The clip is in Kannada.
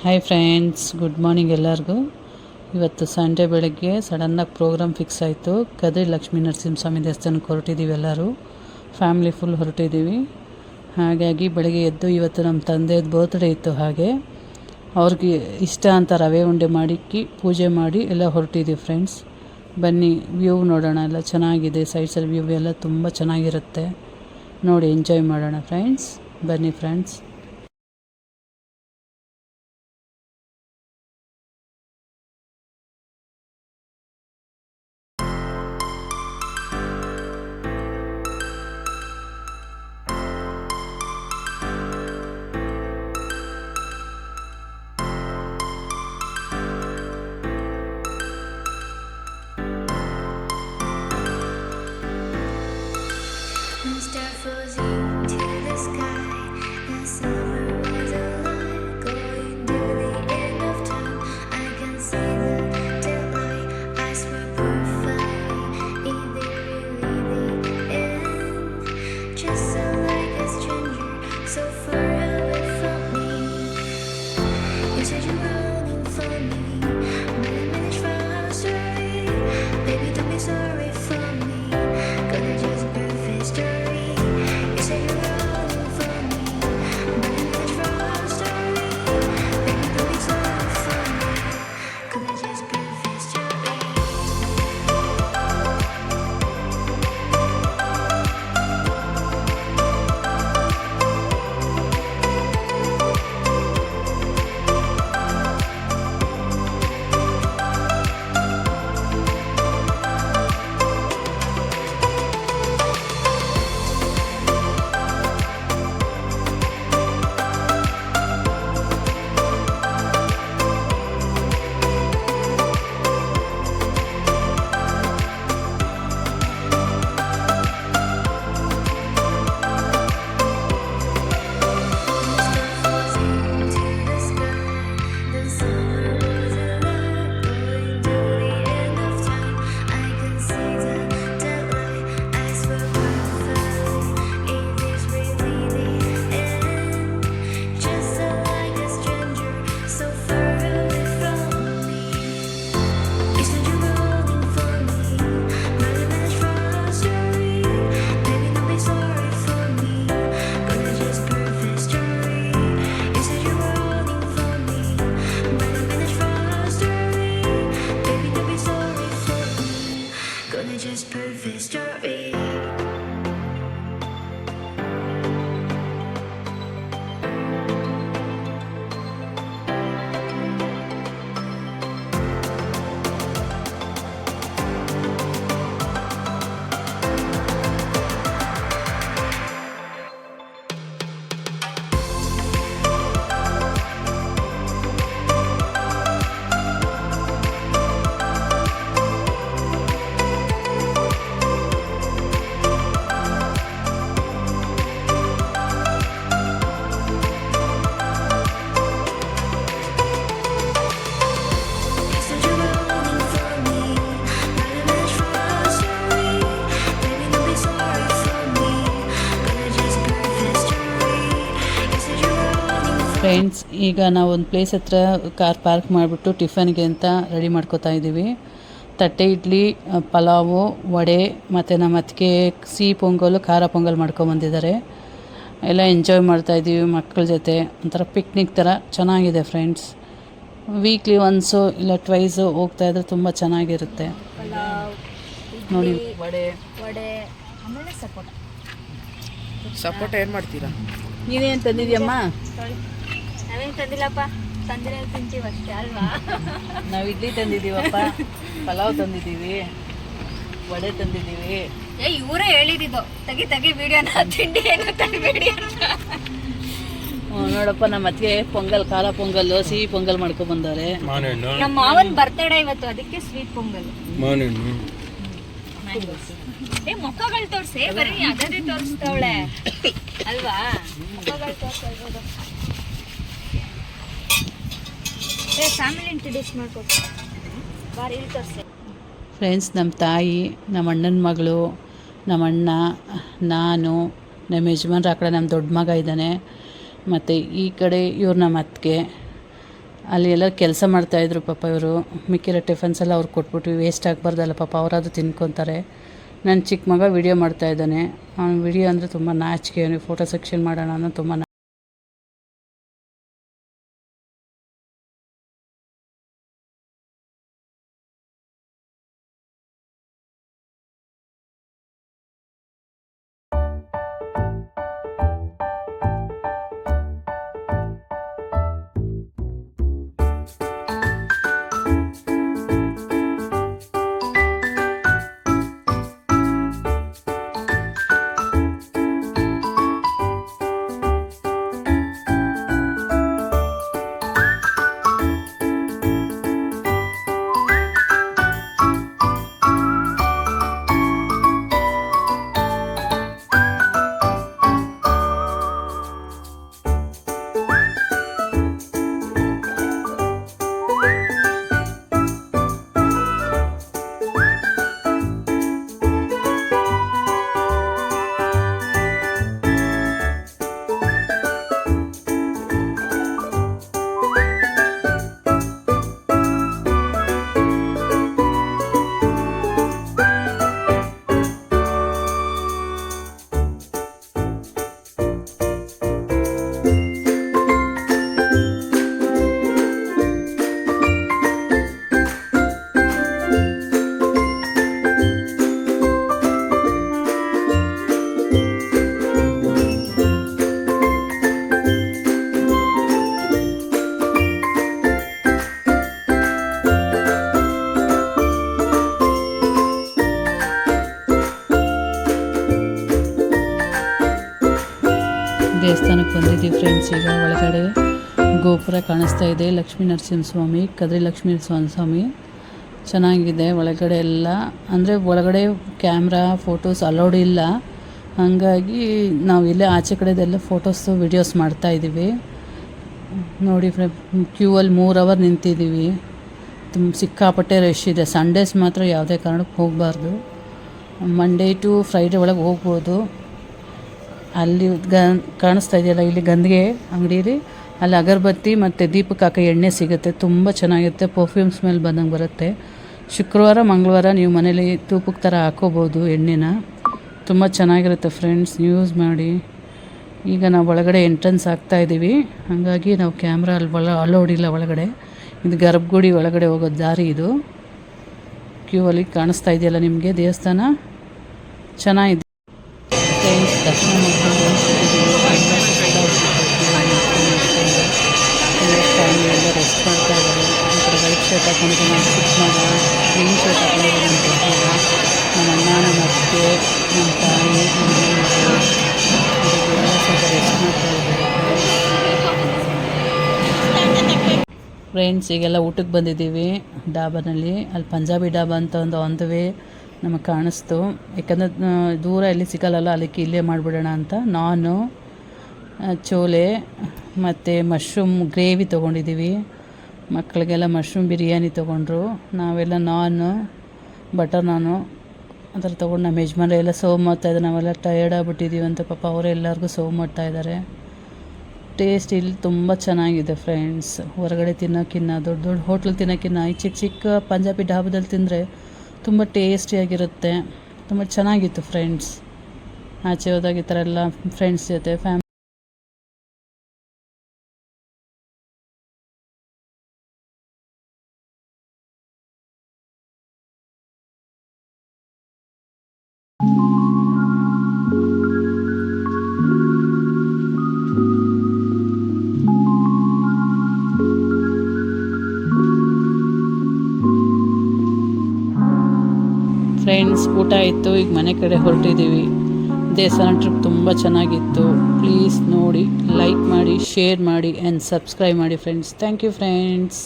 ಹಾಯ್ ಫ್ರೆಂಡ್ಸ್, ಗುಡ್ ಮಾರ್ನಿಂಗ್ ಎಲ್ಲರಿಗೂ. ಇವತ್ತು ಸಂಡೇ ಬೆಳಗ್ಗೆ ಸಡನ್ನಾಗಿ ಪ್ರೋಗ್ರಾಮ್ ಫಿಕ್ಸ್ ಆಯಿತು. ಕದ್ರಿ ಲಕ್ಷ್ಮೀ ನರಸಿಂಹಸ್ವಾಮಿ ದೇವಸ್ಥಾನಕ್ಕೆ ಹೊರಟಿದ್ದೀವಿ. ಎಲ್ಲರೂ ಫ್ಯಾಮ್ಲಿ ಫುಲ್ ಹೊರಟಿದ್ದೀವಿ. ಹಾಗಾಗಿ ಬೆಳಗ್ಗೆ ಎದ್ದು ಇವತ್ತು ನಮ್ಮ ತಂದೆಯದು ಬರ್ತ್ಡೇ ಇತ್ತು. ಹಾಗೆ ಅವ್ರಿಗೆ ಇಷ್ಟ ಅಂತ ರವೆ ಉಂಡೆ ಮಾಡಿಕ್ಕಿ ಪೂಜೆ ಮಾಡಿ ಎಲ್ಲ ಹೊರಟಿದ್ದೀವಿ ಫ್ರೆಂಡ್ಸ್. ಬನ್ನಿ ವ್ಯೂ ನೋಡೋಣ. ಎಲ್ಲ ಚೆನ್ನಾಗಿದೆ, ಸೈಡ್ಸಲ್ಲಿ ವ್ಯೂ ಎಲ್ಲ ತುಂಬ ಚೆನ್ನಾಗಿರುತ್ತೆ. ನೋಡಿ ಎಂಜಾಯ್ ಮಾಡೋಣ ಫ್ರೆಂಡ್ಸ್. ಬನ್ನಿ ಫ್ರೆಂಡ್ಸ್. ಫ್ರೆಂಡ್ಸ್, ಈಗ ನಾವು ಒಂದು ಪ್ಲೇಸ್ ಹತ್ರ ಕಾರ್ ಪಾರ್ಕ್ ಮಾಡಿಬಿಟ್ಟು ಟಿಫನ್ಗೆ ಅಂತ ರೆಡಿ ಮಾಡ್ಕೋತಾ ಇದ್ದೀವಿ. ತಟ್ಟೆ ಇಡ್ಲಿ, ಪಲಾವು, ವಡೆ ಮತ್ತು ನಮ್ಮ ಅತ್ತಿಗೆ ಸಿಹಿ ಪೊಂಗಲು, ಖಾರ ಪೊಂಗಲ್ ಮಾಡ್ಕೊಂಬಂದಿದ್ದಾರೆ. ಎಲ್ಲ ಎಂಜಾಯ್ ಮಾಡ್ತಾಯಿದ್ದೀವಿ ಮಕ್ಕಳ ಜೊತೆ. ಒಂಥರ ಪಿಕ್ನಿಕ್ ಥರ ಚೆನ್ನಾಗಿದೆ ಫ್ರೆಂಡ್ಸ್. ವೀಕ್ಲಿ ಒನ್ಸು ಇಲ್ಲ ಟ್ವೈಸು ಹೋಗ್ತಾಯಿದ್ರೆ ತುಂಬ ಚೆನ್ನಾಗಿರುತ್ತೆ. ನೋಡಿ ವಡೆ ಆಮೇಲೆ ಸಪೋಟ ಏನು ಮಾಡ್ತೀರಾ? ನೀವೇನು ತಂದಿದ್ಯಮ್ಮ? ನಾವೇನು ತಂದಿಲ್ಲಪ್ಪ, ತಂದಿರ ತಿಂತೀವಿ ಅಷ್ಟೇ ಅಲ್ವಾ. ನಾವು ಇಡ್ಲಿ ತಂದಿದ್ದೀವಪ್ಪ, ಪಲಾವ್ ತಂದಿದ್ದೀವಿ, ವಡೆ ತಂದಿದ್ದೀವಿ. ಇವರೇ ಹೇಳಿದ್ದು ತೆಗಿ ವಿಡಿಯೋನ, ತಿಂಡಿ ಏನು ತಂದಿಬೇಡಿ ಅಂತ. ನೋಡಪ್ಪ, ನಮ್ಮ ಅತ್ತಿಗೆ ಪೊಂಗಲ್, ಖಾರ ಪೊಂಗಲ್ಲು, ಸಿಹಿ ಪೊಂಗಲ್ ಮಾಡ್ಕೊಂಡ್ಬಂದವ್ರೆ. ನಮ್ಮ ಮಾವನ್ ಬರ್ತಡೇ ಇವತ್ತು, ಅದಕ್ಕೆ ಸ್ವೀಟ್ ಪೊಂಗಲ್. ಮುಖಗಳು ತೋರ್ಸಿ, ಬರೀ ಅದೇ ತೋರಿಸ್ತಾವಳೆ ಅಲ್ವಾ. ಮುಖಗಳು ತೋರಿಸ್ಬೋದು. ಫ್ಯಾಮಿಲಿ ಇಂಟ್ರೊಡ್ಯೂಸ್ ಮಾಡ್ಕೊಡ್ತೀನಿ, ಬಾರಿ ಇಲ್ಲಿ ತೋರಿಸಿ. ಫ್ರೆಂಡ್ಸ್, ನಮ್ಮ ತಾಯಿ, ನಮ್ಮ ಅಣ್ಣನ ಮಗಳು, ನಮ್ಮ ಅಣ್ಣ, ನಾನು, ನಮ್ಮ ಯಜಮಾನ್ರು, ಆ ಕಡೆ ನಮ್ಮ ದೊಡ್ಡ ಮಗ ಇದ್ದಾನೆ, ಮತ್ತು ಈ ಕಡೆ ಇವ್ರು ನಮ್ಮ ಅತ್ತಿಗೆ. ಅಲ್ಲಿ ಎಲ್ಲ ಕೆಲಸ ಮಾಡ್ತಾಯಿದ್ರು ಪಾಪ ಇವರು. ಮಿಕ್ಕಿರೋ ಟಿಫನ್ಸ್ ಎಲ್ಲ ಅವ್ರು ಕೊಟ್ಬಿಟ್ವಿ, ವೇಸ್ಟ್ ಆಗಬಾರ್ದಲ್ಲ ಪಾಪ, ಅವರಾದ್ರೂ ತಿನ್ಕೊತಾರೆ. ನನ್ನ ಚಿಕ್ಕ ಮಗ ವಿಡಿಯೋ ಮಾಡ್ತಾಯಿದ್ದಾನೆ. ಅವ್ನು ವಿಡಿಯೋ ಅಂದರೆ ತುಂಬ ನಾಚಿಕೆ, ಅವನಿಗೆ ಫೋಟೋ ಸೆಕ್ಷನ್ ಮಾಡೋಣ ಅನ್ನೋ ತುಂಬ ದೇವಸ್ಥಾನಕ್ಕೆ ಬಂದಿದ್ದೀವಿ ಫ್ರೆಂಡ್ಸ್. ಈಗ ಒಳಗಡೆ ಗೋಪುರ ಕಾಣಿಸ್ತಾ ಇದೆ, ಲಕ್ಷ್ಮೀ ನರಸಿಂಹಸ್ವಾಮಿ, ಕದ್ರಿ ಲಕ್ಷ್ಮೀ ನರಸಿಂಹಸ್ವಾಮಿ ಚೆನ್ನಾಗಿದೆ. ಒಳಗಡೆ ಎಲ್ಲ ಅಂದರೆ ಒಳಗಡೆ ಕ್ಯಾಮ್ರಾ ಫೋಟೋಸ್ ಅಲೌಡ್ ಇಲ್ಲ, ಹಾಗಾಗಿ ನಾವು ಇಲ್ಲೇ ಆಚೆ ಕಡೆದೆಲ್ಲ ಫೋಟೋಸು ವಿಡಿಯೋಸ್ ಮಾಡ್ತಾಯಿದ್ದೀವಿ. ನೋಡಿ ಕ್ಯೂ ಅಲ್ಲಿ 3 ಅವರ್ ನಿಂತಿದ್ದೀವಿ. ಸಿಕ್ಕಾಪಟ್ಟೆ ರಶ್ ಇದೆ. ಸಂಡೇಸ್ ಮಾತ್ರ ಯಾವುದೇ ಕಾರಣಕ್ಕೆ ಹೋಗಬಾರ್ದು. ಮಂಡೇ ಟು ಫ್ರೈಡೇ ಒಳಗೆ ಹೋಗ್ಬೋದು. ಅಲ್ಲಿ ಕಾಣಿಸ್ತಾ ಇದೆಯಲ್ಲ, ಇಲ್ಲಿ ಗಂಧಿಗೆ ಅಂಗಡೀಲಿ ಅಲ್ಲಿ ಅಗರಬತ್ತಿ ಮತ್ತು ದೀಪಕ್ಕೆ ಹಾಕೋ ಎಣ್ಣೆ ಸಿಗುತ್ತೆ, ತುಂಬ ಚೆನ್ನಾಗಿರುತ್ತೆ. ಪರ್ಫ್ಯೂಮ್ ಸ್ಮೆಲ್ ಬಂದಂಗೆ ಬರುತ್ತೆ. ಶುಕ್ರವಾರ ಮಂಗಳವಾರ ನೀವು ಮನೇಲಿ ತೂಪಕ್ಕೆ ಥರ ಹಾಕೋಬೋದು ಎಣ್ಣೆನ, ತುಂಬ ಚೆನ್ನಾಗಿರುತ್ತೆ ಫ್ರೆಂಡ್ಸ್, ಯೂಸ್ ಮಾಡಿ. ಈಗ ನಾವು ಒಳಗಡೆ ಎಂಟ್ರೆನ್ಸ್ ಆಗ್ತಾಯಿದ್ದೀವಿ, ಹಾಗಾಗಿ ನಾವು ಕ್ಯಾಮ್ರಾ ಅಲ್ಲಿ ಅಲೋಡ್ ಇಲ್ಲ ಒಳಗಡೆ. ಇದು ಗರ್ಭಗುಡಿ ಒಳಗಡೆ ಹೋಗೋ ದಾರಿ. ಇದು ಕ್ಯೂ ಅಲ್ಲಿ ಕಾಣಿಸ್ತಾ ಇದೆಯಲ್ಲ ನಿಮಗೆ ದೇವಸ್ಥಾನ, ಚೆನ್ನಾಗಿದೆ ಫ್ರೆಂಡ್ಸ್. ದರ್ಶನ ಮಾಡ್ಕೊಂಡು ಫ್ಯಾಮಿಲಿ ಎಲ್ಲ ರೆಸ್ಟ್ ಮಾಡ್ತಾ ಇದ್ದಾರೆ. ಈ ಕಡೆ ವೈಟ್ ಶರ್ಟ್ ಹಾಕೊಂಡಿದ್ದು ನಮ್ಮ ಚಿಕ್ಕ ಮಗ, ಗ್ರೀನ್ ಶರ್ಟ್ ಹಾಕೊಂಡಿದ್ದು ನಮ್ಮ ದೊಡ್ಡ ಮಗ, ನಮ್ಮ ಅಣ್ಣ, ನಮ್ಮ ಅತ್ತೆ, ನಮ್ಮ ತಾಯಿ, ನಮ್ಮ ಮಗಳು ಸ್ವಲ್ಪ ರೆಸ್ಟ್ ಮಾಡ್ತಾ ಇದ್ದಾರೆ ಫ್ರೆಂಡ್ಸ್. ಈಗೆಲ್ಲ ಊಟಕ್ಕೆ ಬಂದಿದ್ದೀವಿ ಡಾಬಾನಲ್ಲಿ. ಅಲ್ಲಿ ಪಂಜಾಬಿ ಡಾಬಾ ಅಂತ ಒಂದು ವೇ ನಮಗೆ ಕಾಣಿಸ್ತು, ಯಾಕಂದರೆ ದೂರ ಎಲ್ಲಿ ಸಿಗಲ್ಲಲ್ಲ, ಅದಕ್ಕೆ ಇಲ್ಲೇ ಮಾಡಿಬಿಡೋಣ ಅಂತ. ನಾನು ಚೋಲೆ ಮತ್ತು ಮಶ್ರೂಮ್ ಗ್ರೇವಿ ತೊಗೊಂಡಿದ್ದೀವಿ. ಮಕ್ಕಳಿಗೆಲ್ಲ ಮಶ್ರೂಮ್ ಬಿರಿಯಾನಿ ತೊಗೊಂಡ್ರು. ನಾವೆಲ್ಲ ಬಟರ್ ನಾನು ಆ ಥರ ತೊಗೊಂಡು ನಮ್ಮ ಯಜಮಾನ್ರೆಲ್ಲ ಸರ್ವ್ ಮಾಡ್ತಾಯಿದ್ದಾರೆ. ನಾವೆಲ್ಲ ಟಯರ್ಡ್ ಆಗಿಬಿಟ್ಟಿದ್ದೀವಿ ಅಂತ ಪಾಪ ಅವರೆಲ್ಲರಿಗೂ ಸರ್ವ್ ಮಾಡ್ತಾಯಿದ್ದಾರೆ. ಟೇಸ್ಟ್ ಇಲ್ಲಿ ತುಂಬ ಚೆನ್ನಾಗಿದೆ ಫ್ರೆಂಡ್ಸ್. ಹೊರಗಡೆ ತಿನ್ನೋಕ್ಕಿನ್ನ, ದೊಡ್ಡ ದೊಡ್ಡ ಹೋಟ್ಲ್ ತಿನ್ನೋಕ್ಕಿನ್ನ ಈ ಚಿಕ್ಕ ಚಿಕ್ಕ ಪಂಜಾಬಿ ಢಾಬಾದಲ್ಲಿ ತಿಂದರೆ ತುಂಬ ಟೇಸ್ಟಿಯಾಗಿರುತ್ತೆ. ತುಂಬ ಚೆನ್ನಾಗಿತ್ತು ಫ್ರೆಂಡ್ಸ್. ಆಚೆ ಹೋದಾಗ ಈ ಥರ ಎಲ್ಲ ಫ್ರೆಂಡ್ಸ್ ಜೊತೆ ಫ್ರೆಂಡ್ಸ್ ಊಟ ಆಯಿತು. ಈಗ ಮನೆ ಕಡೆ ಹೊರಟಿದ್ದೀವಿ. ದೇವಸ್ಥಾನ ಟ್ರಿಪ್ ತುಂಬ ಚೆನ್ನಾಗಿತ್ತು. ಪ್ಲೀಸ್ ನೋಡಿ, ಲೈಕ್ ಮಾಡಿ, ಶೇರ್ ಮಾಡಿ ಆ್ಯಂಡ್ ಸಬ್ಸ್ಕ್ರೈಬ್ ಮಾಡಿ ಫ್ರೆಂಡ್ಸ್. Thank you friends.